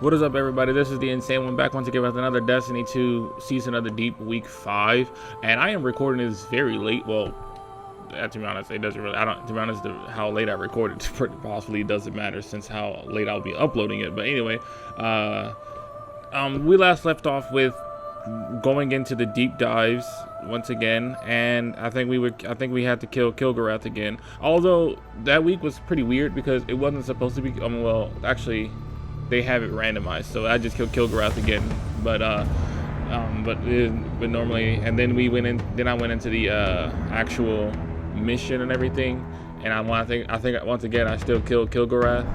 What is up, everybody? This is the Insane One, back once again with another Destiny 2 Season of the Deep Week 5, and I am recording this very late. Well, to be honest, it doesn't really. I don't. To be honest, how late I recorded possibly doesn't matter since how late I'll be uploading it. But anyway, we last left off with going into the deep dives once again, and I think we had to kill Kilgorath again. Although that week was pretty weird because it wasn't supposed to be. Well, actually, they have it randomized, so I just killed Kilgorath again. But normally, and then we went in. Then I went into the actual mission and everything, and I think once again I still killed Kilgorath.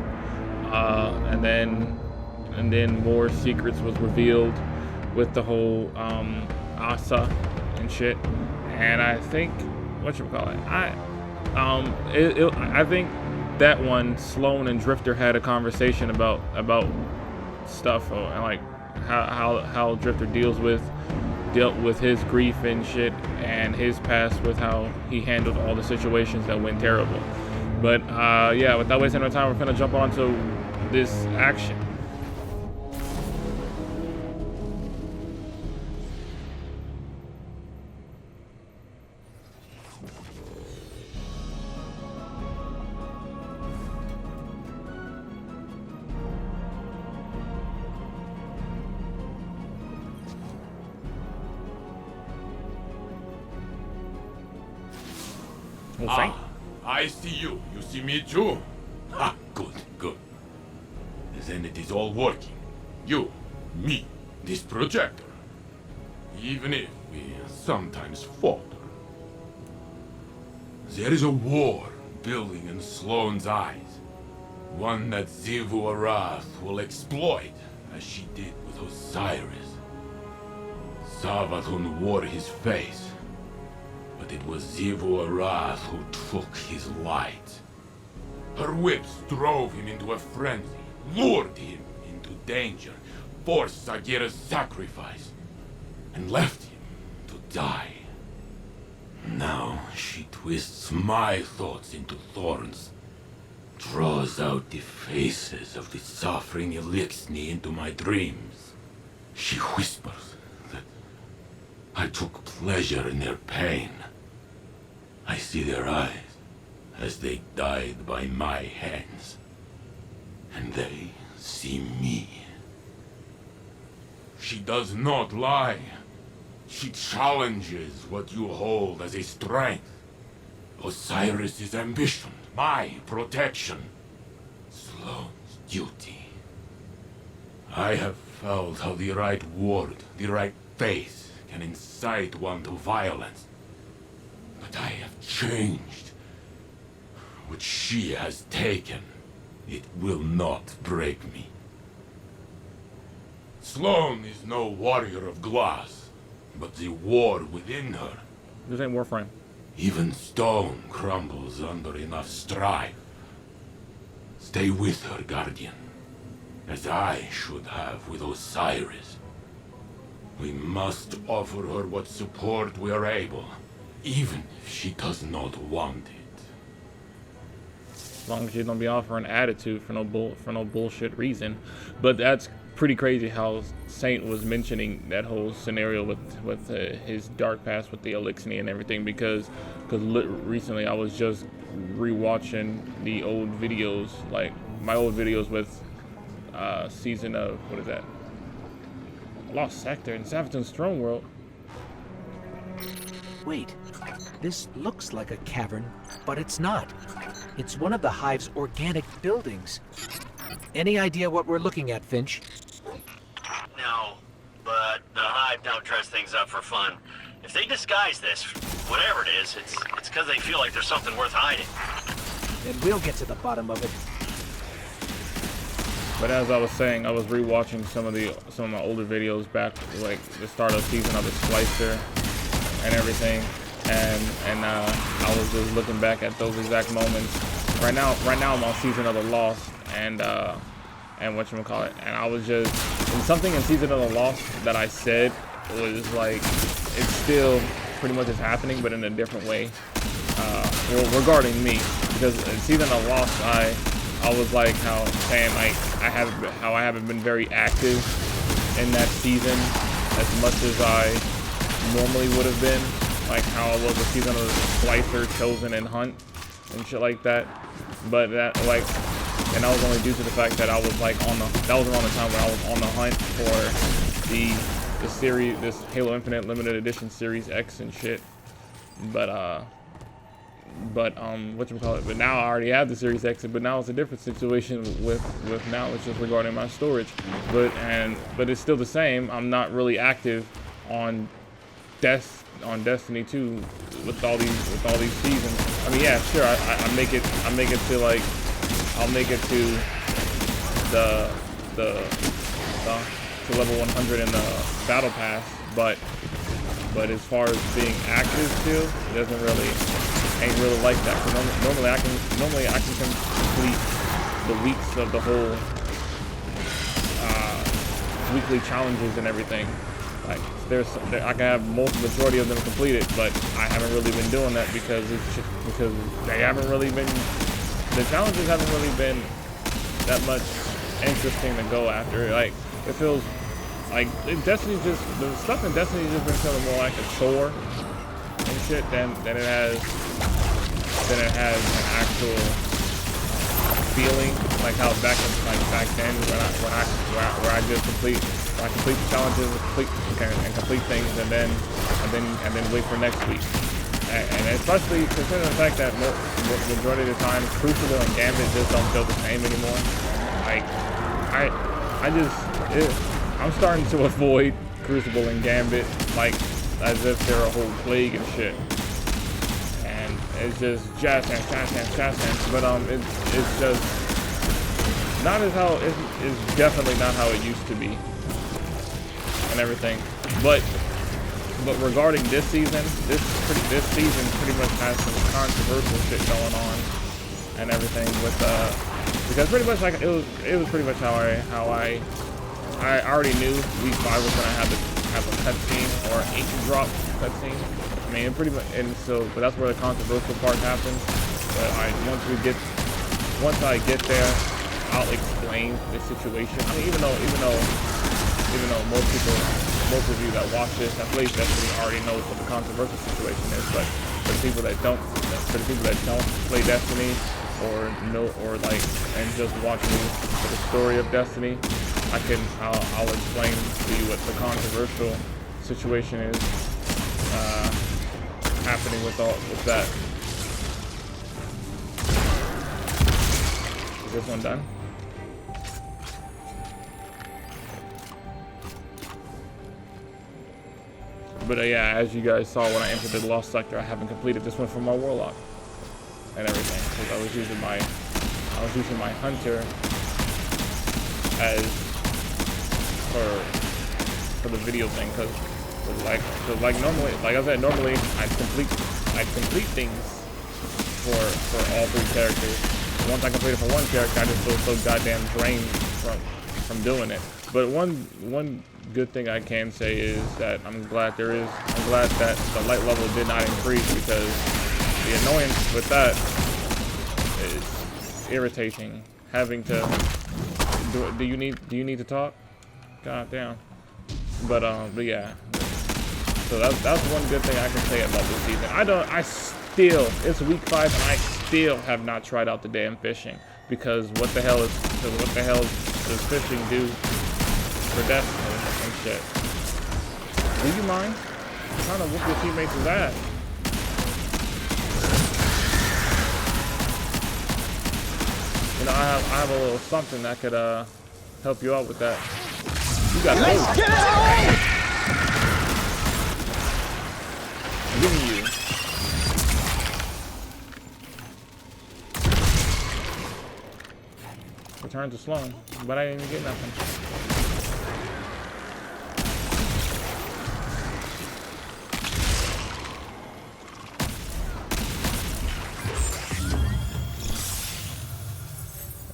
And then more secrets was revealed with the whole Asa and shit. And I think I think that one, Sloan and Drifter had a conversation about stuff, and like how Drifter dealt with his grief and shit, and his past with how he handled all the situations that went terrible. But yeah, without wasting no time, we're gonna jump onto this action. I see you. You see me too? Ah, good, good. Then it is all working. You, me, this projector. Even if we sometimes falter. There is a war building in Sloane's eyes. One that Xivu Arath will exploit, as she did with Osiris. Savathun wore his face. But it was Xivu Arath who took his light. Her whips drove him into a frenzy, lured him into danger, forced Sagira's sacrifice, and left him to die. Now she twists my thoughts into thorns, draws out the faces of the suffering Elixni into my dreams. She whispers that I took pleasure in their pain. I see their eyes as they died by my hands, and they see me. She does not lie. She challenges what you hold as a strength. Osiris's ambition, my protection, Sloane's duty. I have felt how the right word, the right face, can incite one to violence. But I have changed. What she has taken, it will not break me. Sloane is no warrior of glass, but the war within her. This ain't Warframe. Even stone crumbles under enough strife. Stay with her, Guardian, as I should have with Osiris. We must offer her what support we are able. Even if she does not want it. As long as you don't be offering attitude for no bullshit reason. But that's pretty crazy how Saint was mentioning that whole scenario with his dark past with the Elixni and everything, because recently I was just rewatching the old videos, like my old videos with season of, what is that? Lost Sector in Savathun's Throne World. Wait, this looks like a cavern, but it's not. It's one of the Hive's organic buildings. Any idea what we're looking at, Finch? No, but the Hive don't dress things up for fun. If they disguise this, whatever it is, it's because they feel like there's something worth hiding. Then we'll get to the bottom of it. But as I was saying, I was rewatching some of my older videos back, like the start of season of the Splicer and everything, and I was just looking back at those exact moments. Right now I'm on season of the Lost, and whatchamacallit, and I was just, and something in season of the Lost that I said was like, it's still pretty much is happening, but in a different way. Well, regarding me, because in season of Lost, I was like saying like I haven't been very active in that season as much as I normally would have been, like how I was a season of Slicer, Chosen, and Hunt and shit like that. But that and that was only due to the fact that I was like that was around the time when I was on the hunt for the series, this Halo Infinite limited edition Series X and shit. But whatchamacallit, but now I already have the Series X, but now it's a different situation with now it's just regarding my storage. But it's still the same. I'm not really active on Destiny 2 with all these seasons. I mean, yeah, sure, I make it to like I'll make it to the to level 100 in the battle pass, but as far as being active still, it ain't really like that. So normally I can complete the weeks of the whole weekly challenges and everything. Like I can have majority of them completed, but I haven't really been doing that because they haven't really been, the challenges haven't really been that much interesting to go after. Like it feels like Destiny's just, the stuff in Destiny's just been feeling more like a chore and shit than it has an actual feeling, like how back then where I just complete the challenges and complete things and then wait for next week. And especially considering the fact that majority of the time Crucible and Gambit just don't feel the same anymore. Like I'm starting to avoid Crucible and Gambit like as if they're a whole plague and shit. And it's just jazz hands. But it's just not as how it's definitely not how it used to be and everything. But regarding this season, this season pretty much has some controversial shit going on and everything with because pretty much like it was pretty much how I already knew week 5 was gonna have a cutscene or an ink drop cutscene. I mean, pretty much, but that's where the controversial part happens. But once I get there, I'll explain the situation. I mean, even though most of you that watch this that plays Destiny already knows what the controversial situation is, but for the people that don't play Destiny and just watch me for the story of Destiny, I'll explain to you what the controversial situation is happening with that. Is this one done? But yeah, as you guys saw when I entered the Lost Sector, I haven't completed this one for my Warlock and everything, because I was using my Hunter as for the video thing, because normally, like I said, normally I'd complete things for all 3 characters. Once I complete it for one character, I just feel so goddamn drained from doing it. But one good thing I can say is that I'm glad that the light level did not increase, because the annoyance with that is irritating. Having to do you need to talk? God damn. But yeah. So that's one good thing I can say about this season. It's week 5 and I still have not tried out the damn fishing, because what the hell does fishing do for Destiny and shit? Do you mind? I'm trying to whoop your teammates' ass. You know, I have a little something that could help you out with that. You got those. Let's get it on! I'm giving you. Return to Sloan, but I didn't even get nothing.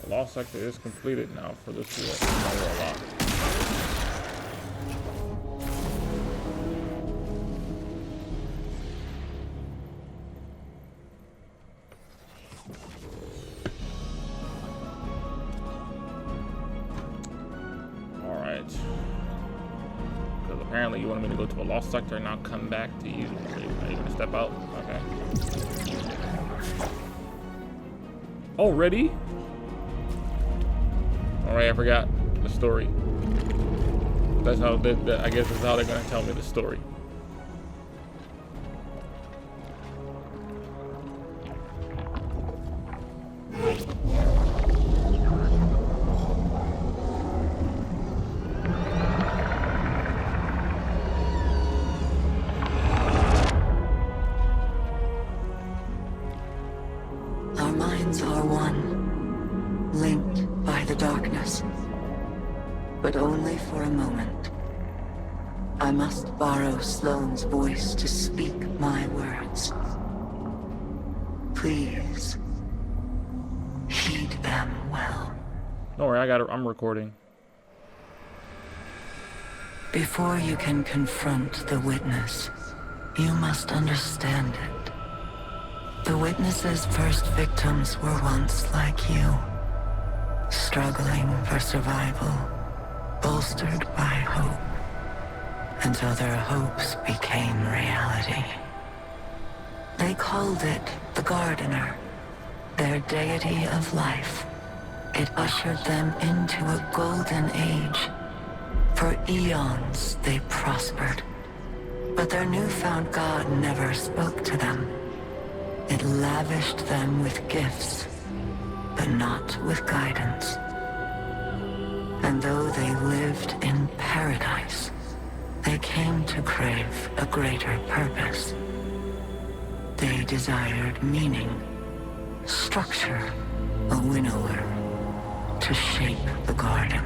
The Lost Sector is completed now for this Warlock. it. Because apparently you wanted me to go to a lost sector and now come back to you. Are you gonna step out? Okay. Already? Alright, I forgot the story. That's how, I guess that's how they're gonna tell me the story. Our minds are one, linked by the darkness, but only for a moment. I must borrow Sloane's voice to speak my words. Please, heed them well. Don't worry, I got it. I'm recording. Before you can confront the witness, you must understand it. The witness's first victims were once like you, struggling for survival, bolstered by hope, until their hopes became reality. They called it the Gardener, their deity of life. It ushered them into a golden age. For eons they prospered, but their newfound god never spoke to them. It lavished them with gifts, but not with guidance. And though they lived in paradise, they came to crave a greater purpose. They desired meaning, structure, a winnower, to shape the garden.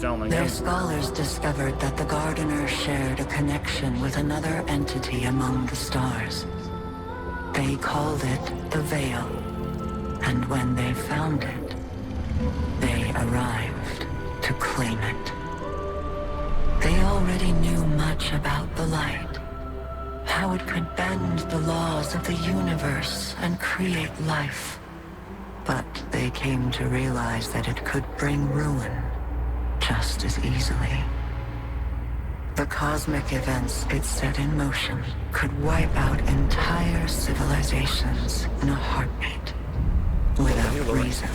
Like Their him. scholars discovered that the Gardener shared a connection with another entity among the stars. They called it the Veil, and when they found it, they arrived to claim it. They already knew much about the light, how it could bend the laws of the universe and create life. But they came to realize that it could bring ruin just as easily. The cosmic events it set in motion could wipe out entire civilizations in a heartbeat, without reason.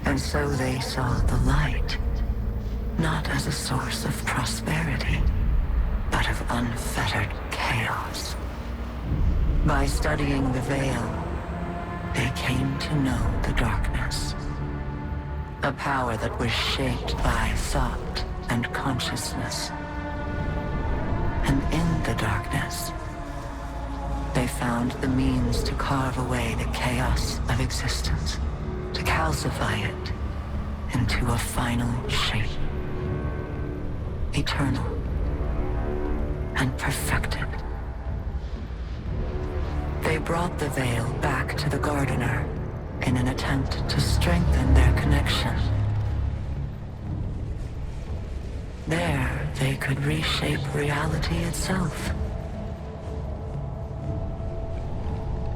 And so they saw the light, not as a source of prosperity, but of unfettered chaos. By studying the Veil, they came to know the darkness. A power that was shaped by thought and consciousness. And in the darkness, they found the means to carve away the chaos of existence, to calcify it into a final shape. Eternal and perfected. They brought the Veil back to the Gardener in an attempt to strengthen their connection. There, they could reshape reality itself.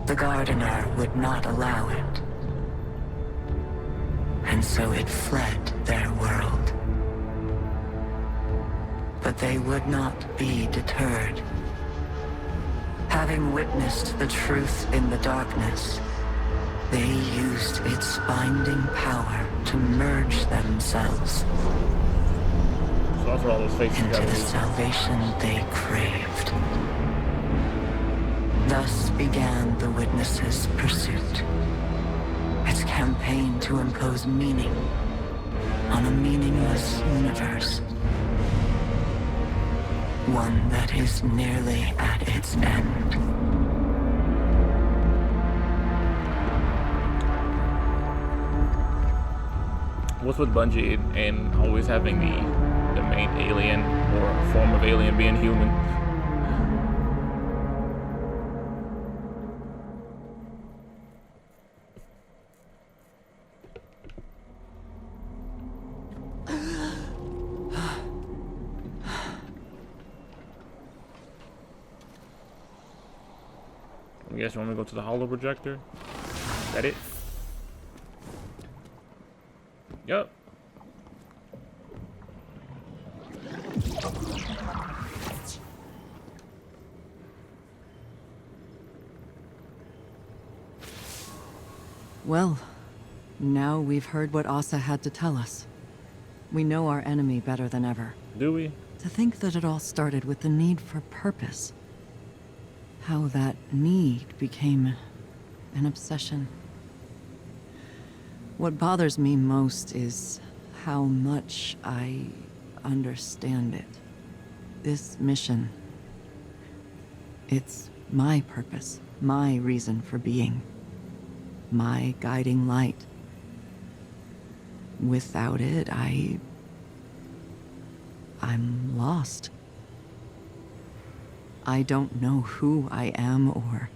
The Gardener would not allow it. And so it fled their world. But they would not be deterred. Having witnessed the truth in the darkness, they used its binding power to merge themselves So that's where all those faces into gotta the be. salvation they craved. Thus began the Witness's pursuit. Its campaign to impose meaning on a meaningless universe. One that is nearly at its end. What's with Bungie and always having the main alien or form of alien being human? I guess you want me to go to the holo projector? Is that it? Yep. Well, now we've heard what Asa had to tell us. We know our enemy better than ever. Do we? To think that it all started with the need for purpose. How that need became an obsession. What bothers me most is how much I understand it. This mission, it's my purpose, my reason for being, my guiding light. Without it, I'm lost. I don't know who I am or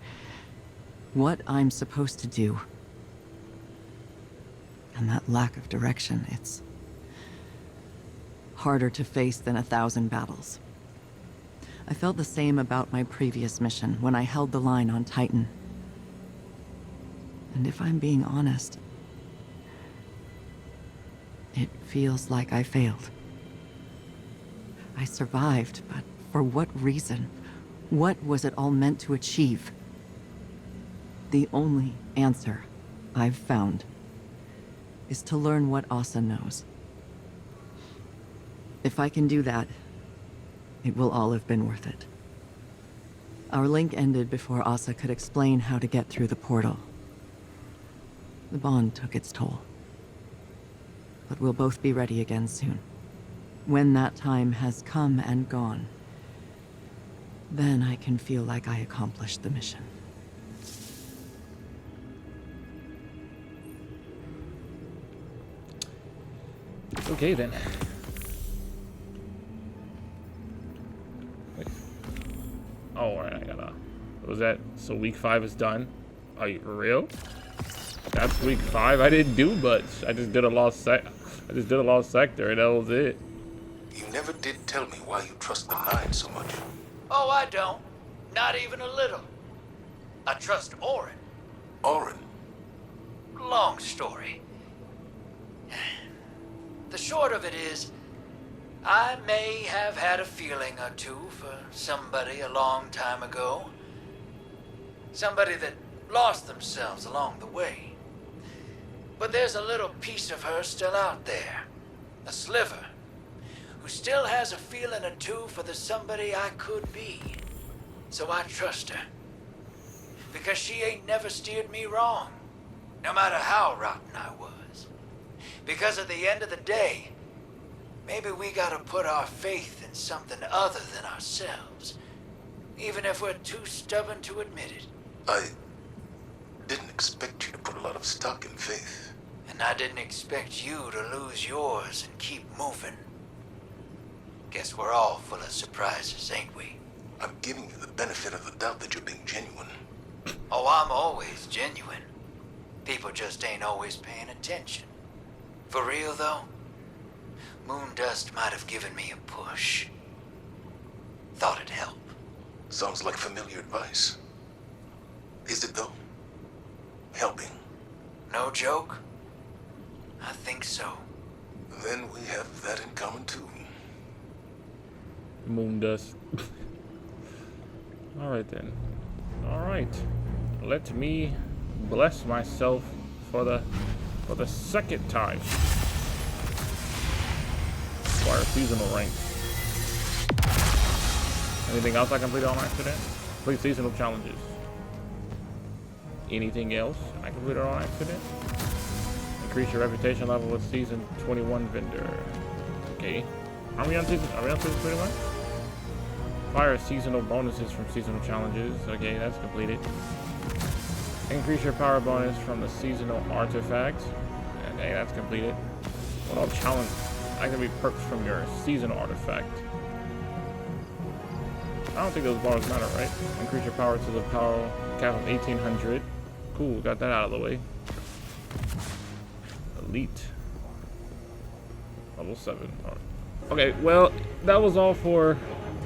what I'm supposed to do. And that lack of direction, it's harder to face than 1,000 battles. I felt the same about my previous mission when I held the line on Titan. And if I'm being honest, it feels like I failed. I survived, but for what reason? What was it all meant to achieve? The only answer I've found is to learn what Asa knows. If I can do that, it will all have been worth it. Our link ended before Asa could explain how to get through the portal. The bond took its toll. But we'll both be ready again soon. When that time has come and gone, then I can feel like I accomplished the mission. Okay then. Wait. Oh, alright, I gotta. Was that so? Week 5 is done. Are you for real? That's week 5. I didn't do much. I just did a lost sector, and that was it. You never did tell me why you trust the Nine so much. Oh, I don't. Not even a little. I trust Orin. Orin? Long story. The short of it is, I may have had a feeling or two for somebody a long time ago. Somebody that lost themselves along the way. But there's a little piece of her still out there. A sliver. Who still has a feeling or two for the somebody I could be. So I trust her. Because she ain't never steered me wrong. No matter how rotten I was. Because at the end of the day, maybe we gotta put our faith in something other than ourselves. Even if we're too stubborn to admit it. I didn't expect you to put a lot of stock in faith. And I didn't expect you to lose yours and keep moving. Guess we're all full of surprises, ain't we? I'm giving you the benefit of the doubt that you're being genuine. Oh, I'm always genuine. People just ain't always paying attention. For real, though, Moondust might have given me a push. Thought it'd help. Sounds like familiar advice. Is it, though? Helping? No joke? I think so. Then we have that in common, too. Moondust. Alright then. Alright. Let me bless myself for the second time. Acquire seasonal rank. Anything else I completed on accident? Complete seasonal challenges. Anything else I completed on accident? Increase your reputation level with season 21 vendor. Okay. Are we on season 21? Acquire seasonal bonuses from seasonal challenges. Okay, that's completed. Increase your power bonus from the seasonal artifact. Okay, that's completed. What all challenge? Activate perks from your seasonal artifact. I don't think those bars matter, right? Increase your power to the power cap of 1800. Cool, got that out of the way. Elite. Level 7. All right. Okay, well, that was all for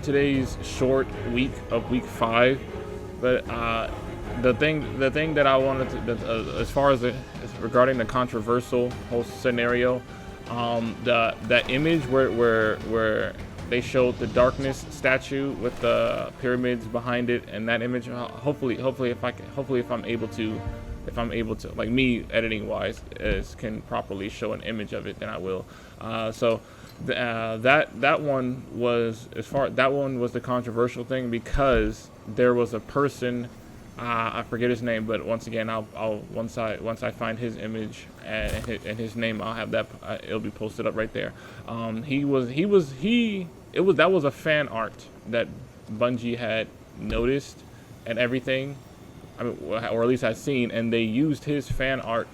today's short week of week 5. But the thing that I wanted to, as far as regarding the controversial whole scenario, that image where they showed the darkness statue with the pyramids behind it, and that image. Hopefully if I'm able to, like me editing wise, can properly show an image of it, then I will. So that one was the controversial thing, because there was a person, I forget his name, but once again, I'll once I find his image and his name, I'll have that. It'll be posted up right there. That was a fan art that Bungie had noticed and everything. I mean, or at least I've seen, and they used his fan art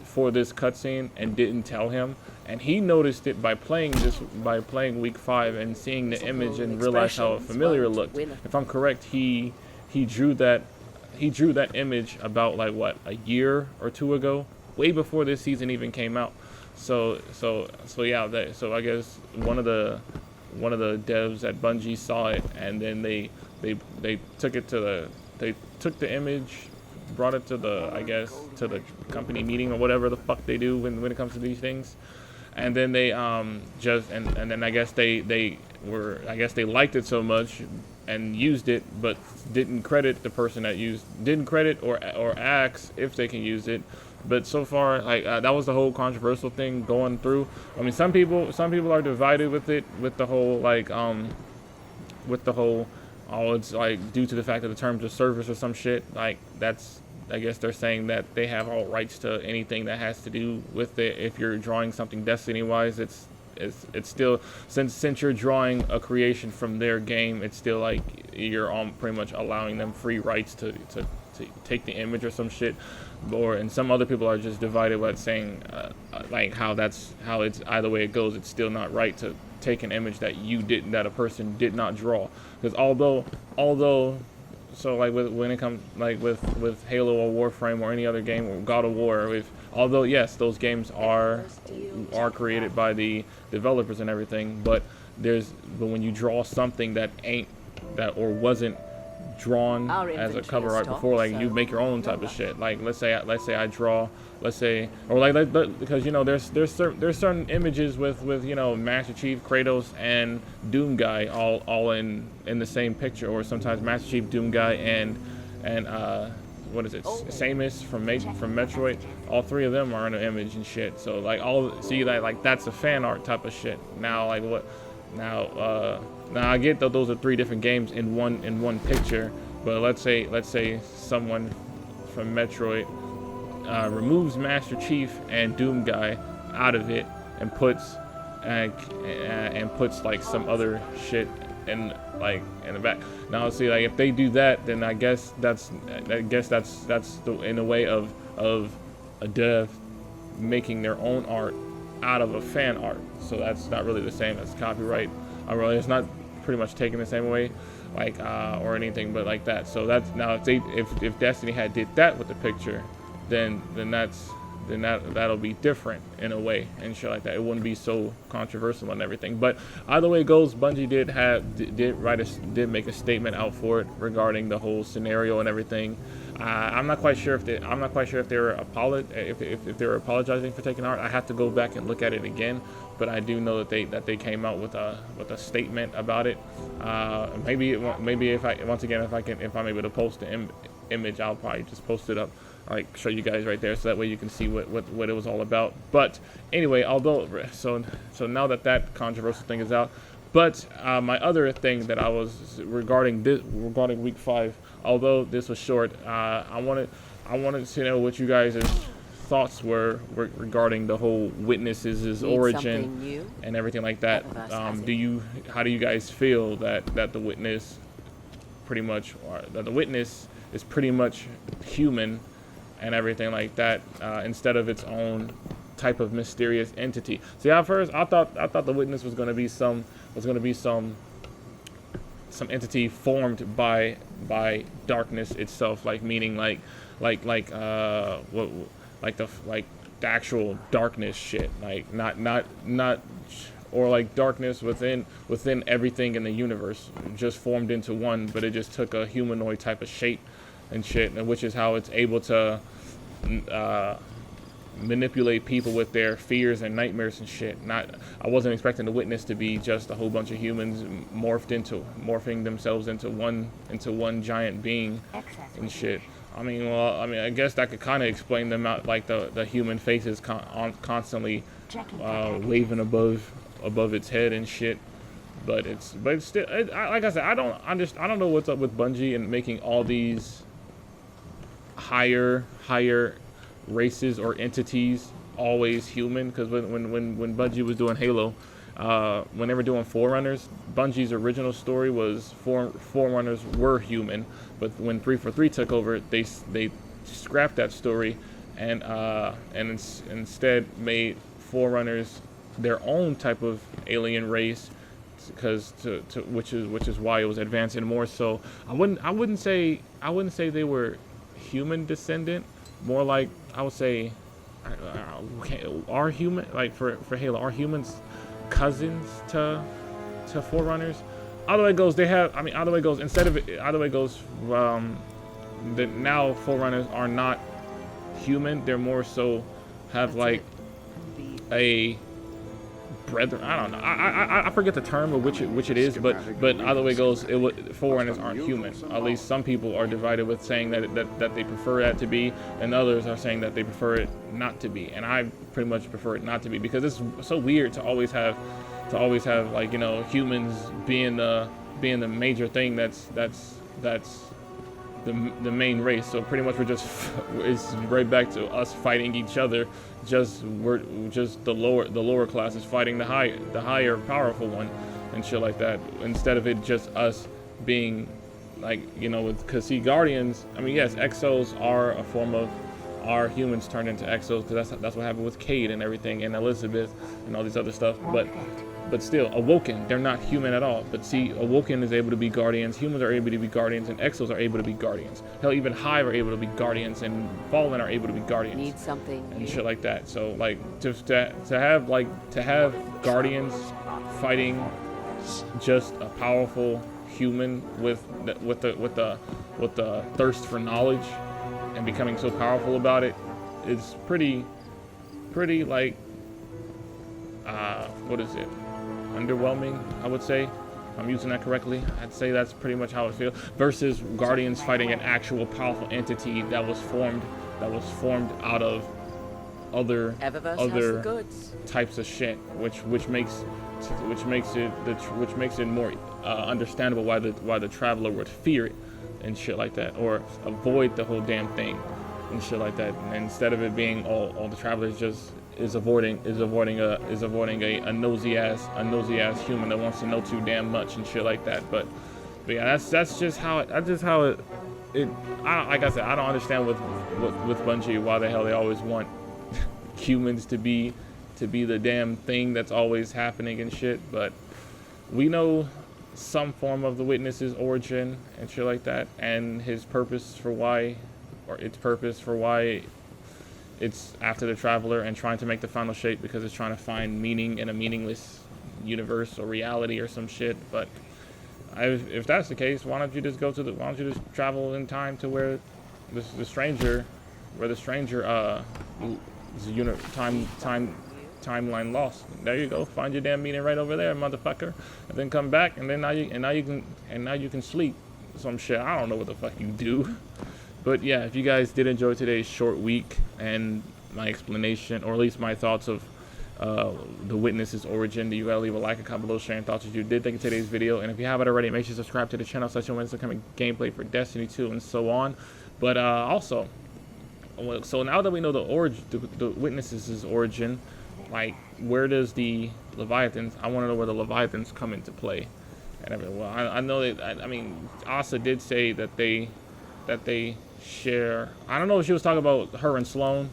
for this cutscene and didn't tell him. And he noticed it by playing week 5 and seeing the image and realized how familiar it looked. If I'm correct, he drew that image about like what, a year or 2 ago, way before this season even came out. So yeah, so I guess one of the devs at Bungie saw it, and then they took the image, brought it to the company meeting or whatever the fuck they do when it comes to these things. And then they and then I guess they liked it so much and used it, but didn't credit the person that didn't credit or ask if they can use it. But so far, like that was the whole controversial thing going through. I mean, some people are divided with it, with the whole it's like due to the fact of the terms of service or some shit. Like that's, I guess they're saying that they have all rights to anything that has to do with it. If you're drawing something Destiny-wise, it's still, since you're drawing a creation from their game, it's still like you're pretty much allowing them free rights to take the image or some shit. And some other people are just divided with saying like how it's either way it goes, it's still not right to take an image that a person did not draw. Because although so like when it comes like with Halo or Warframe or any other game or God of War, although yes, those games are created by the developers and everything, but when you draw something that wasn't drawn as a cover art before, like you make your own type of shit. Like let's say I draw, because you know there's certain images with you know Master Chief, Kratos, and Doom Guy all in the same picture, or sometimes Master Chief, Doom Guy, and what is it, Samus from Metroid. All three of them are in an image and shit. So like that's a fan art type of shit. Now now I get that those are 3 different games in one picture, but let's say someone from Metroid removes Master Chief and Doom Guy out of it and puts like some other shit in the back. Now see, like if they do that, then I guess that's in a way of a dev making their own art out of a fan art. So that's not really the same as copyright. It's not pretty much taken the same way, like or anything, but like that. So that's now if Destiny had did that with the picture, then that'll be different in a way and shit like that. It wouldn't be so controversial and everything. But either way it goes, Bungie did make a statement out for it regarding the whole scenario and everything. I'm not quite sure if they were apologizing for taking art. I have to go back and look at it again, but I do know that they came out with a statement about it. Maybe if I'm able to post the image, I'll probably just post it up, like show you guys right there, so that way you can see what it was all about. But anyway, so now that controversial thing is out, but my other thing that I was regarding week 5, although this was short, I wanted to know what you guys' thoughts were regarding the whole Witness's origin and everything like that. How do you guys feel that the Witness is pretty much human and everything like that, instead of its own type of mysterious entity? See, at first I thought the Witness was going to be some entity formed by darkness itself, like meaning like the actual darkness shit, like not or like darkness within everything in the universe just formed into one, but it just took a humanoid type of shape and shit, and which is how it's able to manipulate people with their fears and nightmares and shit. I wasn't expecting the witness to be just a whole bunch of humans morphing themselves into one giant being and shit. I mean, I guess that could kind of explain them out, like the human faces constantly waving above its head and shit. But it's still, like I said, I don't know what's up with Bungie and making all these higher races or entities always human. Because when Bungie was doing Halo, when they were doing Forerunners, Bungie's original story was Forerunners were human, but when 343 took over, they scrapped that story and instead made Forerunners their own type of alien race, because which is why it was advancing more. So I wouldn't say they were human descendant, more like I would say are human, like for Halo, are humans cousins to Forerunners? Either way it goes, that now Forerunners are not human, they're more so have like a brethren. I don't know. I forget the term of which it is, but either way it goes, Forerunners aren't human. At least some people are divided with saying that they prefer that to be, and others are saying that they prefer it not to be. And I pretty much prefer it not to be, because it's so weird to always have like, you know, humans being the major thing that's the main race. So pretty much it's right back to us fighting each other. We're just the lower classes fighting the higher powerful one and shit like that, instead of it just us being like, you know, because see, Guardians, I mean, yes, Exos are a form of, our humans turned into Exos, because that's what happened with Cade and everything, and Elizabeth and all these other stuff. But still, Awoken, they're not human at all. But see, Awoken is able to be Guardians, humans are able to be Guardians, and Exos are able to be Guardians. Hell, even Hive are able to be Guardians, and Fallen are able to be Guardians. Need something and shit like that. So like to have Guardians fighting just a powerful human with the thirst for knowledge and becoming so powerful about it is pretty like what is it? Underwhelming, I would say. If I'm using that correctly, I'd say that's pretty much how it feels. Versus Guardians fighting an actual powerful entity that was formed out of other types of shit, which makes it more understandable why the Traveler would fear it and shit like that, or avoid the whole damn thing and shit like that. And instead of it being all the Travelers just is avoiding a nosy ass human that wants to know too damn much and shit like that. But yeah, that's just how it. Like I said, I don't understand with Bungie why the hell they always want humans to be the damn thing that's always happening and shit. But we know some form of the Witness's origin and shit like that, and his purpose for why, or its purpose for why it's after the Traveler and trying to make the final shape, because it's trying to find meaning in a meaningless universe or reality or some shit. But if that's the case, why don't you just travel in time to where the stranger timeline lost. There you go. Find your damn meaning right over there, motherfucker. And then come back, and then now you can sleep some shit. I don't know what the fuck you do. But yeah, if you guys did enjoy today's short week and my explanation, or at least my thoughts of the Witness's origin, you gotta leave a like and comment below sharing thoughts if you did think of today's video. And if you haven't already, make sure to subscribe to the channel so you'll coming gameplay for Destiny 2 and so on. But also, so now that we know the Witness's origin, like, where does the Leviathans? I want to know where the Leviathans come into play. And everything. Well, I know that. I mean, Asa did say that they share. I don't know if she was talking about her and Sloane,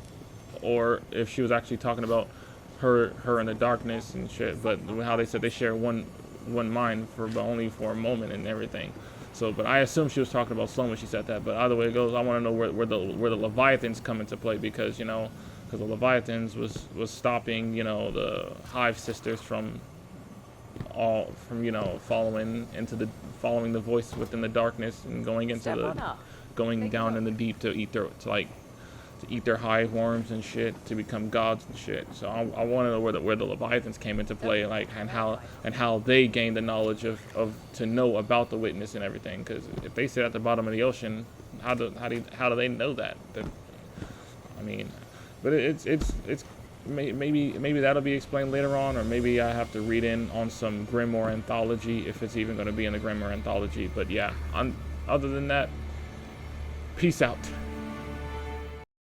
or if she was actually talking about her in the darkness and shit. But how they said they share one mind but only for a moment and everything. So, but I assume she was talking about Sloane when she said that. But either way it goes, I want to know where the Leviathans come into play, because the Leviathans was stopping, you know, the Hive sisters from following the voice within the darkness and going down in the deep to to eat their high worms and shit, to become gods and shit. So I want to know where the Leviathans came into play, like, and how they gained the knowledge of to know about the witness and everything. Because if they sit at the bottom of the ocean, how do they know that? I mean, but it's maybe that'll be explained later on, or maybe I have to read in on some Grimoire anthology if it's even going to be in the Grimoire anthology. But yeah, other than that, peace out.